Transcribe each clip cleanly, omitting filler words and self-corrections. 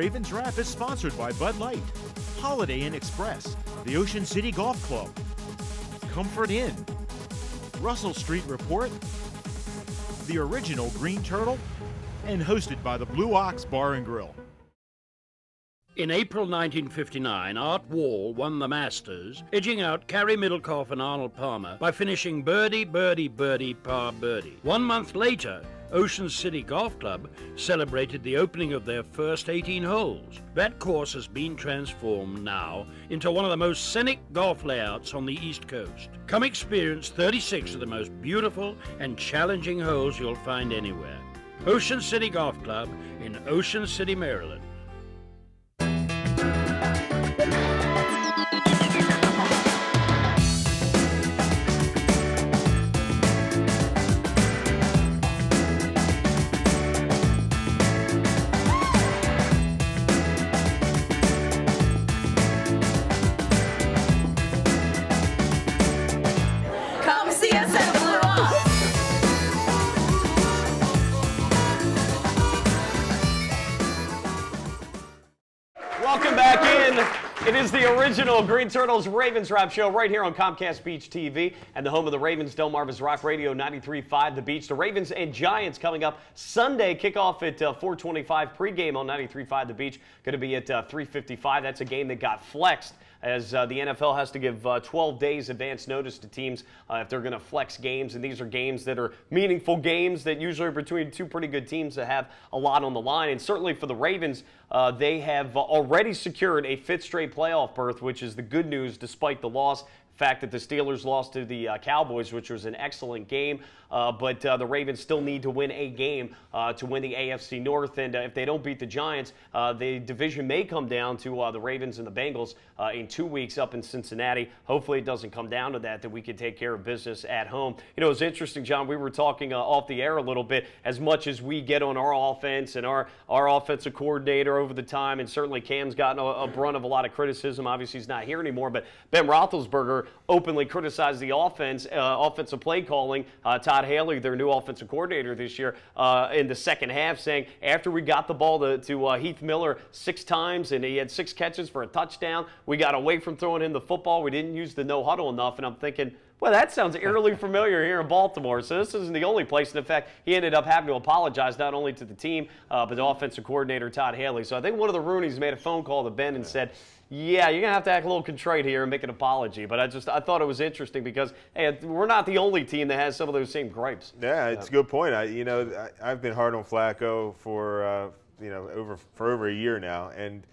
Ravens Wrap is sponsored by Bud Light, Holiday Inn Express, the Ocean City Golf Club, Comfort Inn, Russell Street Report, the original Green Turtle, and hosted by the Blue Ox Bar and Grill. In April 1959, Art Wall won the Masters, edging out Carey Middlecoff and Arnold Palmer by finishing birdie, birdie, birdie, par birdie. 1 month later, Ocean City Golf Club celebrated the opening of their first 18 holes. That course has been transformed now into one of the most scenic golf layouts on the East Coast. Come experience 36 of the most beautiful and challenging holes you'll find anywhere. Ocean City Golf Club in Ocean City, Maryland. Welcome back in. It is the original Green Turtles Ravens Wrap Show right here on Comcast Beach TV and the home of the Ravens, Delmarva's Rock Radio 93.5 The Beach. The Ravens and Giants coming up Sunday. Kickoff at 4:25. Pregame on 93.5 The Beach. Going to be at 3:55. That's a game that got flexed, as the NFL has to give 12 days advance notice to teams if they're going to flex games. And these are games that are meaningful games that usually are between two pretty good teams that have a lot on the line. And certainly for the Ravens, they have already secured a 5th straight playoff berth, which is the good news despite the loss. Fact that the Steelers lost to the Cowboys, which was an excellent game, but the Ravens still need to win a game to win the AFC North, and if they don't beat the Giants, the division may come down to the Ravens and the Bengals in 2 weeks up in Cincinnati. Hopefully it doesn't come down to that we can take care of business at home. You know, it's interesting, John, we were talking off the air a little bit, as much as we get on our offense and our offensive coordinator over the time, and certainly Cam's gotten a brunt of a lot of criticism. Obviously he's not here anymore, but Ben Roethlisberger openly criticized the offensive play calling. Todd Haley, their new offensive coordinator this year, in the second half, saying after we got the ball to Heath Miller 6 times and he had 6 catches for a touchdown, we got away from throwing him the football. We didn't use the no huddle enough, and I'm thinking, well, that sounds eerily familiar here in Baltimore. So this isn't the only place. And in fact, he ended up having to apologize not only to the team, but the offensive coordinator, Todd Haley. So I think one of the Rooneys made a phone call to Ben and said, yeah, you're going to have to act a little contrite here and make an apology. But I thought it was interesting because, hey, we're not the only team that has some of those same gripes. Yeah, it's a good point. I've been hard on Flacco for, over a year now. And,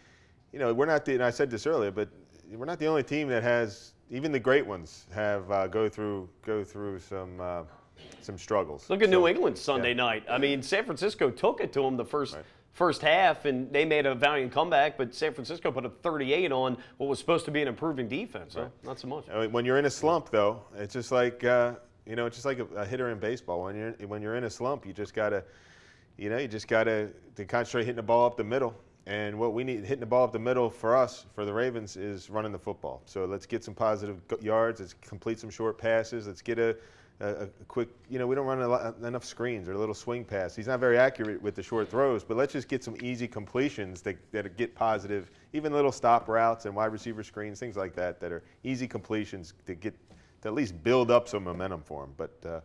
we're not and I said this earlier, but we're not the only team that has, even the great ones have go through some struggles. Look at New England Sunday night. I mean, San Francisco took it to them the first half, and they made a valiant comeback, but San Francisco put a 38 on what was supposed to be an improving defense. So not so much. When you're in a slump, though, it's just like it's just like a hitter in baseball. When you're in a slump, you just gotta to concentrate hitting the ball up the middle. And what we need, hitting the ball up the middle for us, for the Ravens, is running the football. So let's get some positive yards. Let's complete some short passes. Let's get a quick, we don't run enough screens or a little swing pass. He's not very accurate with the short throws, but let's just get some easy completions that get positive, even little stop routes and wide receiver screens, things like that are easy completions to at least build up some momentum for him. But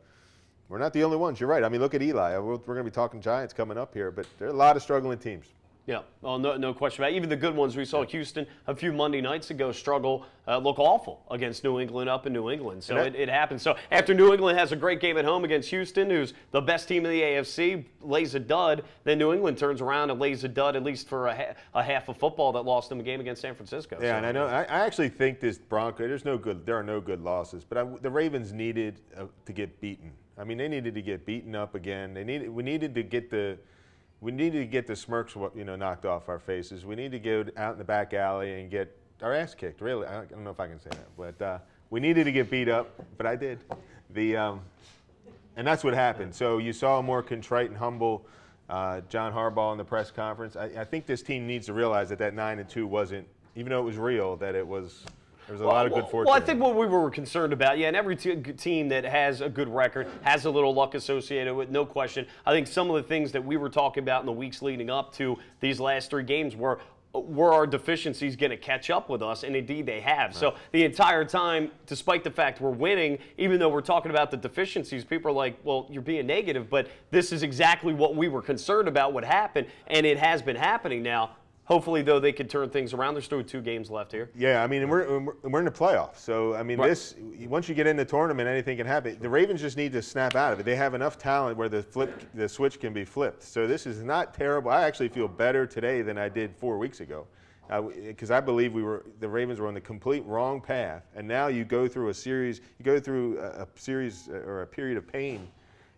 we're not the only ones. You're right. I mean, look at Eli. We're going to be talking Giants coming up here, but there are a lot of struggling teams. Yeah, well, no question about it. Even the good ones, we saw Houston a few Monday nights ago struggle, look awful against New England up in New England. So it happens. So after New England has a great game at home against Houston, who's the best team in the AFC, lays a dud, then New England turns around and lays a dud, at least for a half of football that lost them a game against San Francisco. Yeah, and I know. I actually think this there are no good losses, but the Ravens needed to get beaten. I mean, they needed to get beaten up again. We needed to get the smirks, knocked off our faces. We need to go out in the back alley and get our ass kicked. Really, I don't know if I can say that, but we needed to get beat up. But I did. And that's what happened. So you saw a more contrite and humble John Harbaugh in the press conference. I think this team needs to realize that 9-2 wasn't, even though it was real, that it was There's a lot of good fortune. Well, I think what we were concerned about, and every team that has a good record has a little luck associated with, no question. I think some of the things that we were talking about in the weeks leading up to these last 3 games were our deficiencies going to catch up with us, and indeed they have. Right. So the entire time, despite the fact we're winning, even though we're talking about the deficiencies, people are like, well, you're being negative, but this is exactly what we were concerned about would happen, and it has been happening now. Hopefully, though, they can turn things around. There's still 2 games left here. Yeah, I mean, and we're in the playoffs. So, I mean, right. Once you get in the tournament, anything can happen. The Ravens just need to snap out of it. They have enough talent where the switch can be flipped. So this is not terrible. I actually feel better today than I did 4 weeks ago, because I believe the Ravens were on the complete wrong path. And now you go through a series, or a period of pain.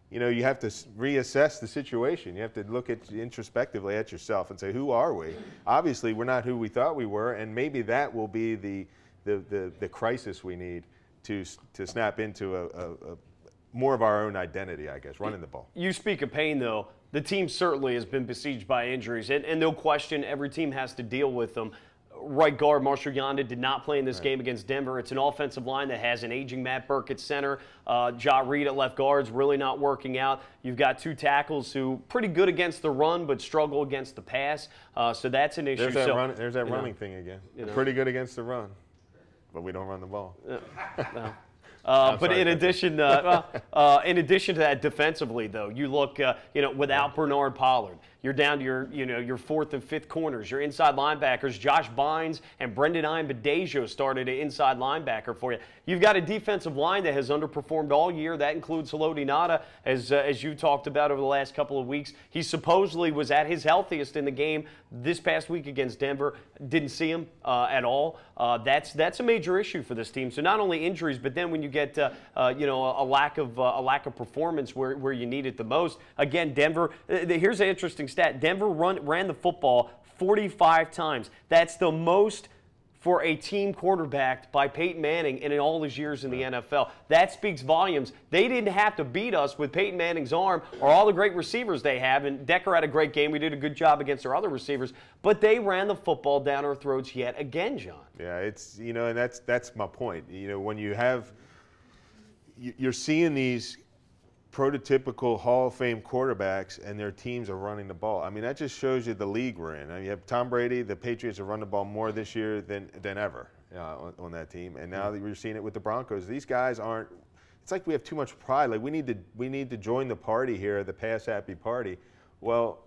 You know, you have to reassess the situation. You have to look introspectively at yourself and say, who are we? Obviously, we're not who we thought we were, and maybe that will be the crisis we need to snap into more of our own identity, I guess, running the ball. You speak of pain, though. The team certainly has been besieged by injuries, and no question, every team has to deal with them. Right guard Marshall Yonda did not play in this game against Denver. It's an offensive line that has an aging Matt Burke at center. Ja Reed at left guard's really not working out. You've got 2 tackles who pretty good against the run but struggle against the pass. So that's an issue. There's that running thing again. Pretty good against the run, but we don't run the ball. No. But in addition to that, defensively though, you look, without Bernard Pollard, you're down to your 4th and 5th corners. Your inside linebackers, Josh Bynes and Brendan Iambadejo started an inside linebacker for you. You've got a defensive line that has underperformed all year. That includes Haloti Ngata, as you talked about over the last couple of weeks. He supposedly was at his healthiest in the game this past week against Denver. Didn't see him at all. That's a major issue for this team. So not only injuries, but then when you get a lack of performance where you need it the most. Again, Denver. Here's an interesting stat. Denver ran the football 45 times. That's the most for a team quarterbacked by Peyton Manning in all his years in the NFL. That speaks volumes. They didn't have to beat us with Peyton Manning's arm or all the great receivers they have. And Decker had a great game. We did a good job against our other receivers. But they ran the football down our throats yet again, John. Yeah, it's, and that's my point. When you're seeing these prototypical Hall of Fame quarterbacks and their teams are running the ball. I mean, that just shows you the league we're in. I mean, you have Tom Brady. The Patriots have run the ball more this year than ever on that team. And now that you're seeing it with the Broncos, these guys aren't. It's like we have too much pride. Like we need to join the party here, the pass happy party. Well,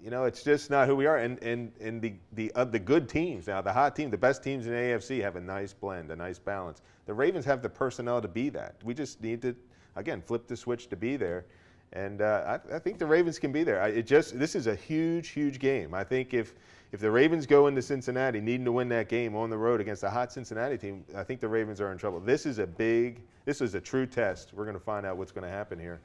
it's just not who we are. And the good teams now, the hot team, the best teams in the AFC have a nice blend, a nice balance. The Ravens have the personnel to be that. We just need to, again, flip the switch to be there. And I think the Ravens can be there. This is a huge, huge game. I think if the Ravens go into Cincinnati needing to win that game on the road against a hot Cincinnati team, I think the Ravens are in trouble. This is a true test. We're going to find out what's going to happen here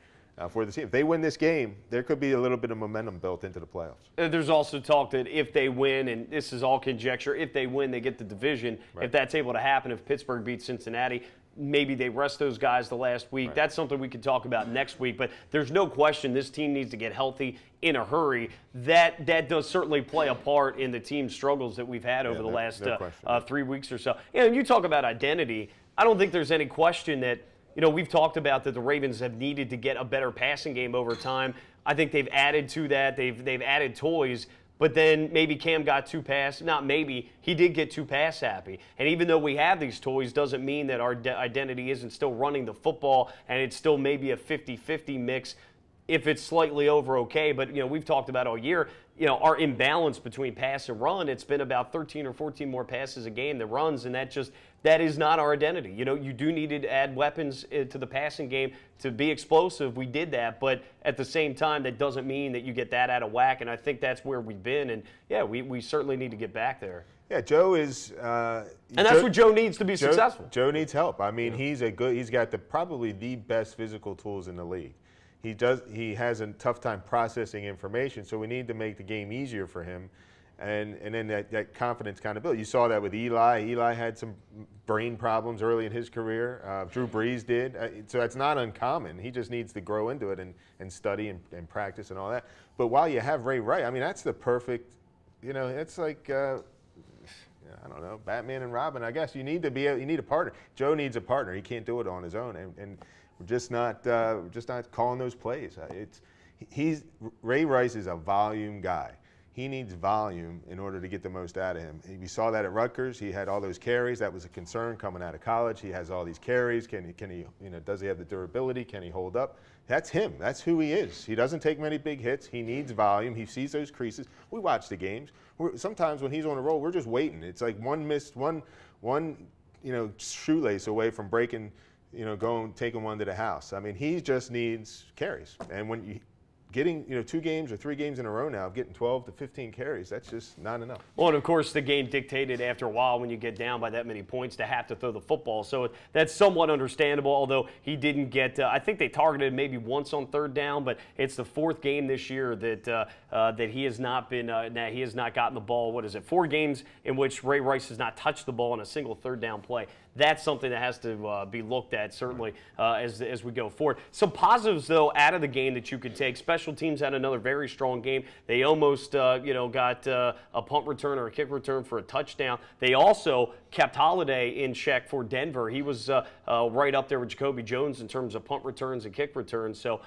for the team. If they win this game, there could be a little bit of momentum built into the playoffs. There's also talk that if they win, and this is all conjecture, if they win, they get the division. Right. If that's able to happen, if Pittsburgh beats Cincinnati, maybe they rest those guys the last week. Right. That's something we can talk about next week. But there's no question this team needs to get healthy in a hurry. That does certainly play a part in the team's struggles that we've had over the last 3 weeks or so. And you talk about identity. I don't think there's any question that, we've talked about that the Ravens have needed to get a better passing game over time. I think they've added to that. They've added toys. But then maybe Cam got too pass. Not maybe. He did get too pass happy. And even though we have these toys, doesn't mean that our identity isn't still running the football, and it's still maybe a 50-50 mix if it's slightly over okay. But, we've talked about all year, our imbalance between pass and run, it's been about 13 or 14 more passes a game than runs, and that is not our identity. You do need to add weapons to the passing game to be explosive. We did that, but at the same time, that doesn't mean that you get that out of whack, and I think that's where we've been, and, yeah, we certainly need to get back there. Yeah, Joe is and that's what Joe needs to be successful. Joe needs help. I mean, he's got probably the best physical tools in the league. He has a tough time processing information, so we need to make the game easier for him. And then that confidence kind of built. You saw that with Eli. Eli had some brain problems early in his career. Drew Brees did. So that's not uncommon. He just needs to grow into it and study and practice and all that. But while you have Ray Wright, I mean, that's the perfect, it's like, I don't know, Batman and Robin. I guess you need a partner. Joe needs a partner. He can't do it on his own, and we're just not calling those plays. Ray Rice is a volume guy. He needs volume in order to get the most out of him. We saw that at Rutgers. He had all those carries. That was a concern coming out of college. He has all these carries. Can he, does he have the durability? Can he hold up? That's him. That's who he is. He doesn't take many big hits. He needs volume. He sees those creases. We watch the games. Sometimes when he's on a roll, we're just waiting. It's like one shoelace away from breaking, taking one to the house. I mean, he just needs carries. And when you getting 2 games or 3 games in a row now of getting 12 to 15 carries, that's just not enough. Well, and of course the game dictated after a while when you get down by that many points to have to throw the football. So that's somewhat understandable, although he didn't get I think they targeted maybe once on 3rd down, but it's the 4th game this year that he has not been he has not gotten the ball. What is it? 4 games in which Ray Rice has not touched the ball in a single 3rd down play. That's something that has to be looked at, certainly, as we go forward. Some positives, though, out of the game that you could take. Special teams had another very strong game. They almost, got a punt return or a kick return for a touchdown. They also kept Holiday in check for Denver. He was right up there with Jacoby Jones in terms of punt returns and kick returns. So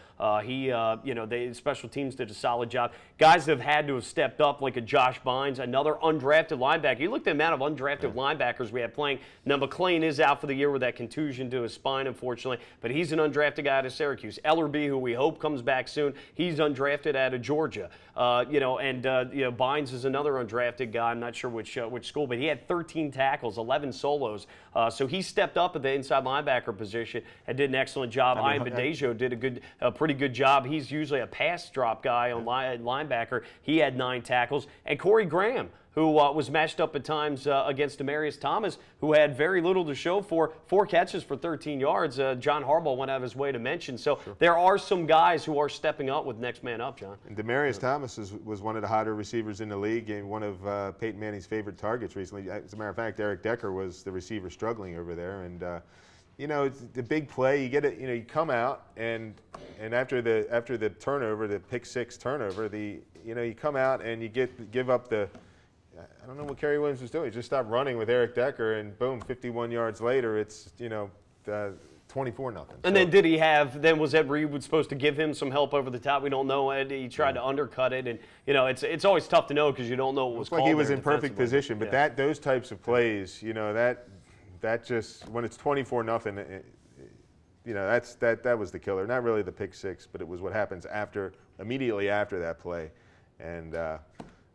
special teams did a solid job. Guys that have had to have stepped up, like a Josh Bynes, another undrafted linebacker. You look at the amount of undrafted linebackers we have playing. Now, McClain is out for the year with that contusion to his spine, unfortunately, but he's an undrafted guy out of Syracuse. Ellerby, who we hope comes back soon, he's undrafted out of Georgia. Bynes is another undrafted guy. I'm not sure which school, but he had 13 tackles, 11 solos. So he stepped up at the inside linebacker position and did an excellent job. Ian Badejo did a pretty good job. He's usually a pass drop guy on linebacker. He had 9 tackles. And Corey Graham, who was matched up at times against Demarius Thomas, who had very little to show for 4 catches for 13 yards. John Harbaugh went out of his way to mention. So there are some guys who are stepping up with next man up, John. And Demarius Thomas was one of the hotter receivers in the league and one of Peyton Manning's favorite targets recently. As a matter of fact, Eric Decker was the receiver struggling over there. And, it's the big play. You get it. You come out and after the turnover, the pick 6 turnover, you come out and you give up the. I don't know what Kerry Williams was doing. He just stopped running with Eric Decker, and boom, 51 yards later, it's 24-0. And then did he have? Then was Ed Reed supposed to give him some help over the top? We don't know. He tried to undercut it, and it's always tough to know because you don't know what was called. Like he was in perfect position, but those types of plays, that just when it's 24-0, that was the killer. Not really the pick 6, but it was what happens immediately after that play, and.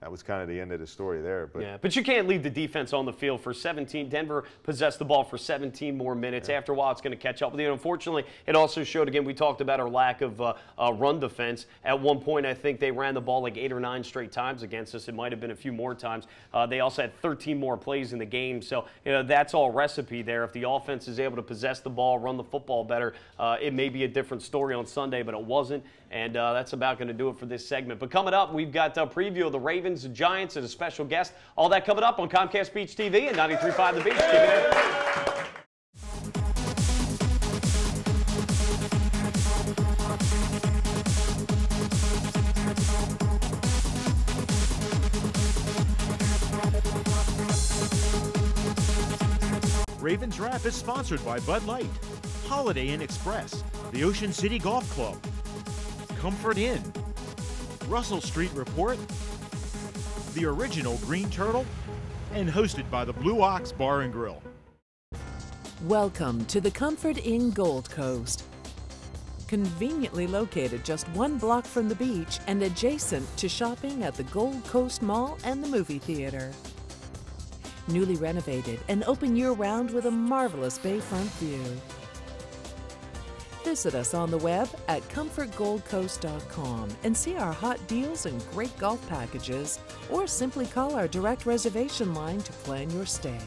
That was kind of the end of the story there. But you can't leave the defense on the field for 17. Denver possessed the ball for 17 more minutes. After a while, it's going to catch up with you. Unfortunately, it also showed, again, we talked about our lack of run defense. At one point, I think they ran the ball like 8 or 9 straight times against us. It might have been a few more times. They also had 13 more plays in the game. So, that's all recipe there. If the offense is able to possess the ball, run the football better, it may be a different story on Sunday, but it wasn't. And that's about going to do it for this segment. But coming up, we've got a preview of the Ravens and Giants and a special guest. All that coming up on Comcast Beach TV and 93.5 The Beach. Keep it there. Ravens Wrap is sponsored by Bud Light, Holiday Inn Express, the Ocean City Golf Club, Comfort Inn, Russell Street Report, the original Green Turtle, and hosted by the Blue Ox Bar and Grill. Welcome to the Comfort Inn Gold Coast. Conveniently located just 1 block from the beach and adjacent to shopping at the Gold Coast Mall and the movie theater. Newly renovated and open year-round with a marvelous bayfront view. Visit us on the web at comfortgoldcoast.com and see our hot deals and great golf packages, or simply call our direct reservation line to plan your stay.